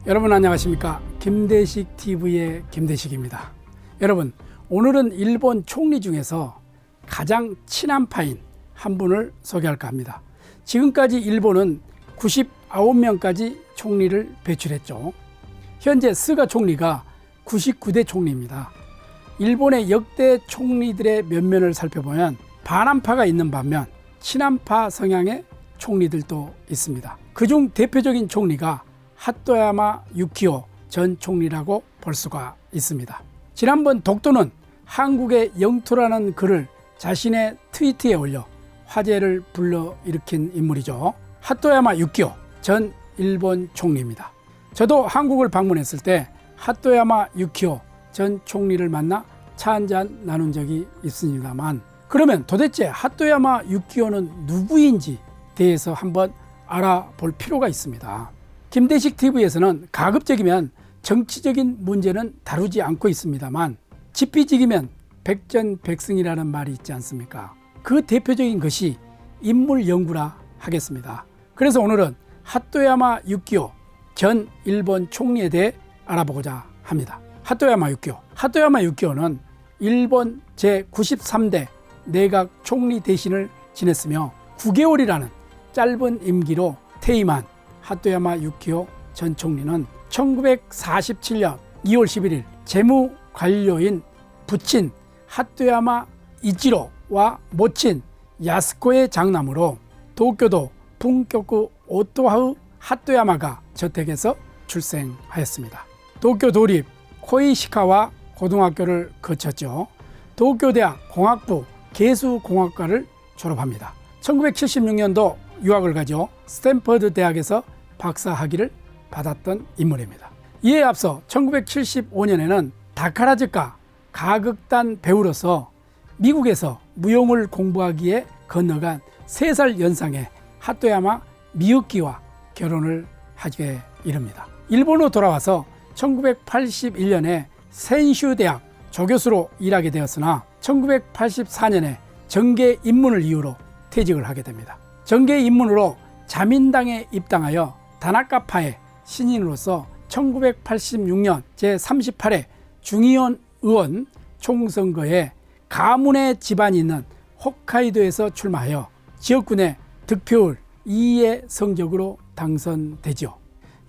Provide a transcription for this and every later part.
여러분 안녕하십니까? 김대식 TV의 김대식입니다. 여러분, 오늘은 일본 총리 중에서 가장 친한파인 한 분을 소개할까 합니다. 지금까지 일본은 99명까지 총리를 배출했죠. 현재 스가 총리가 99대 총리입니다. 일본의 역대 총리들의 면면을 살펴보면 반한파가 있는 반면 친한파 성향의 총리들도 있습니다. 그중 대표적인 총리가 하토야마 유키오 전 총리라고 볼 수가 있습니다. 지난번 독도는 한국의 영토라는 글을 자신의 트위터에 올려 화제를 불러일으킨 인물이죠. 하토야마 유키오 전 일본 총리입니다. 저도 한국을 방문했을 때 하토야마 유키오 전 총리를 만나 차 한잔 나눈 적이 있습니다만, 그러면 도대체 하토야마 유키오는 누구인지 대해서 한번 알아볼 필요가 있습니다. 김대식 TV에서는 가급적이면 정치적인 문제는 다루지 않고 있습니다만, 지피지기면 백전백승이라는 말이 있지 않습니까? 그 대표적인 것이 인물 연구라 하겠습니다. 그래서 오늘은 하토야마 유키오 전 일본 총리에 대해 알아보고자 합니다. 하토야마 유키오는 일본 제93대 내각 총리 대신을 지냈으며 9개월이라는 짧은 임기로 퇴임한 하토야마 유키오 전 총리는 1947년 2월 11일 재무관료인 부친 하토야마 이치로와 모친 야스코의 장남으로 도쿄도 분교구 오토하우 하토야마가 저택에서 출생하였습니다. 도쿄 도립 코이시카와 고등학교를 거쳤죠. 도쿄대학 공학부 개수공학과를 졸업합니다. 1976년도 유학을 가죠. 스탠퍼드 대학에서 박사학위를 받았던 인물입니다. 이에 앞서 1975년에는 다카라즈카 가극단 배우로서 미국에서 무용을 공부하기에 건너간 3살 연상의 하토야마 미유키와 결혼을 하게 이릅니다. 일본으로 돌아와서 1981년에 센슈 대학 조교수로 일하게 되었으나 1984년에 정계 입문을 이유로 퇴직을 하게 됩니다. 정계 입문으로 자민당에 입당하여 다나카파의 신인으로서 1986년 제38회 중의원 의원 총선거에 가문의 집안이 있는 홋카이도에서 출마하여 지역군의 득표율 2위의 성적으로 당선되죠.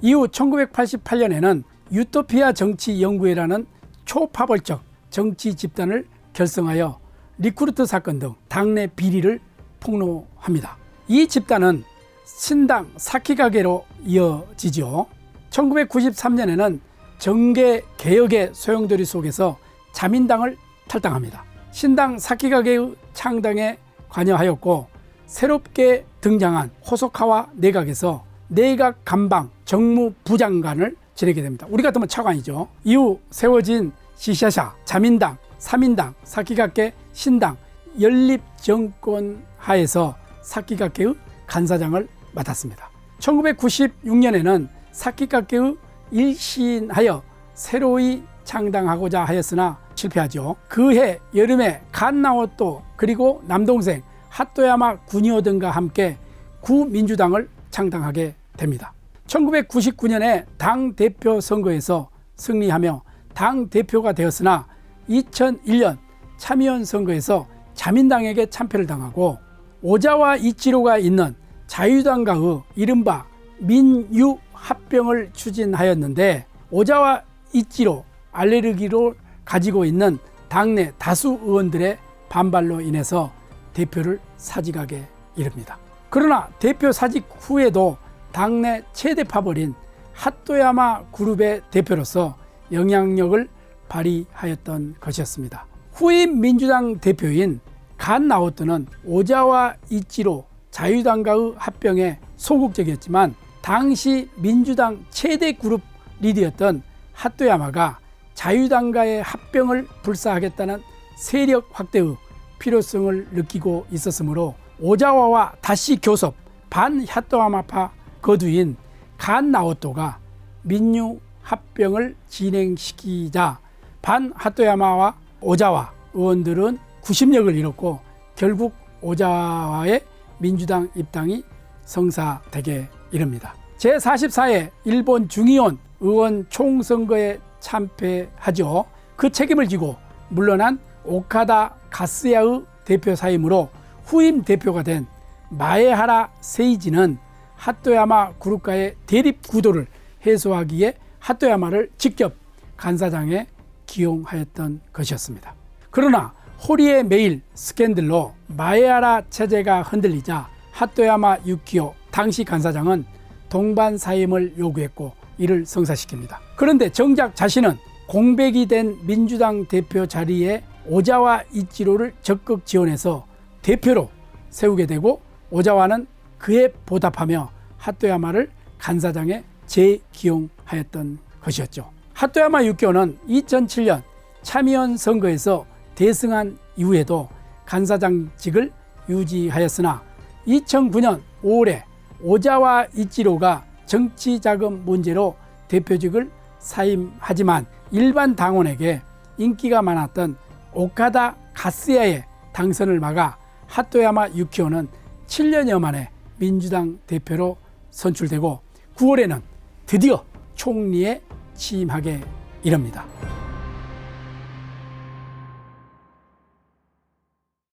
이후 1988년에는 유토피아 정치연구회라는 초파벌적 정치 집단을 결성하여 리크루트 사건 등 당내 비리를 폭로합니다. 이 집단은 신당 사키가게로 이어지죠. 1993년에는 정계 개혁의 소용돌이 속에서 자민당을 탈당합니다. 신당 사키가게의 창당에 관여하였고, 새롭게 등장한 호소카와 내각에서 내각 감방 정무부장관을 지내게 됩니다. 우리 같으면 차관이죠. 이후 세워진 시샤샤, 자민당, 사민당, 사키가케, 신당, 연립정권 하에서 사키가케의 간사장을 맡았습니다. 1996년에는 사키가케의 일신하여 새로이 창당하고자 하였으나 실패하죠. 그해 여름에 갓나오토 그리고 남동생 하토야마 군이오 등과 함께 구민주당을 창당하게 됩니다. 1999년에 당대표 선거에서 승리하며 당대표가 되었으나 2001년 참의원 선거에서 자민당에게 참패를 당하고 오자와 이치로가 있는 자유당과의 이른바 민유합병을 추진하였는데, 오자와 이치로 알레르기를 가지고 있는 당내 다수 의원들의 반발로 인해서 대표를 사직하게 이릅니다. 그러나 대표 사직 후에도 당내 최대 파벌인 하토야마 그룹의 대표로서 영향력을 발휘하였던 것이었습니다. 후임 민주당 대표인 갓나오토는 오자와 이치로 자유당과의 합병에 소극적이었지만, 당시 민주당 최대 그룹 리더였던 하토야마가 자유당과의 합병을 불사하겠다는 세력 확대의 필요성을 느끼고 있었으므로 오자와와 다시 교섭, 반 하토야마파 거두인 갓나오토가 민유 합병을 진행시키자 반 하토야마와 오자와 의원들은 구심력을 잃었고 결국 오자와의 민주당 입당이 성사되게 이릅니다. 제44회 일본 중의원 의원 총선거에 참패하죠. 그 책임을 지고 물러난 오카다 가스야의 대표 사임으로 후임 대표가 된 마에하라 세이지는 하토야마 그룹과의 대립 구도를 해소하기에 하토야마를 직접 간사장에 기용하였던 것이었습니다. 그러나 호리의 메일 스캔들로 마에하라 체제가 흔들리자 하토야마 유키오 당시 간사장은 동반 사임을 요구했고 이를 성사시킵니다. 그런데 정작 자신은 공백이 된 민주당 대표 자리에 오자와 이치로를 적극 지원해서 대표로 세우게 되고 오자와는 그에 보답하며 하토야마를 간사장에 재기용하였던 것이었죠. 하토야마 유키오는 2007년 참의원 선거에서 대승한 이후에도 간사장직을 유지하였으나 2009년 5월에 오자와 이치로가 정치자금 문제로 대표직을 사임하지만 일반 당원에게 인기가 많았던 오카다 가스야의 당선을 막아 하토야마 유키오는 7년여 만에 민주당 대표로 선출되고 9월에는 드디어 총리에 취임하게 이릅니다.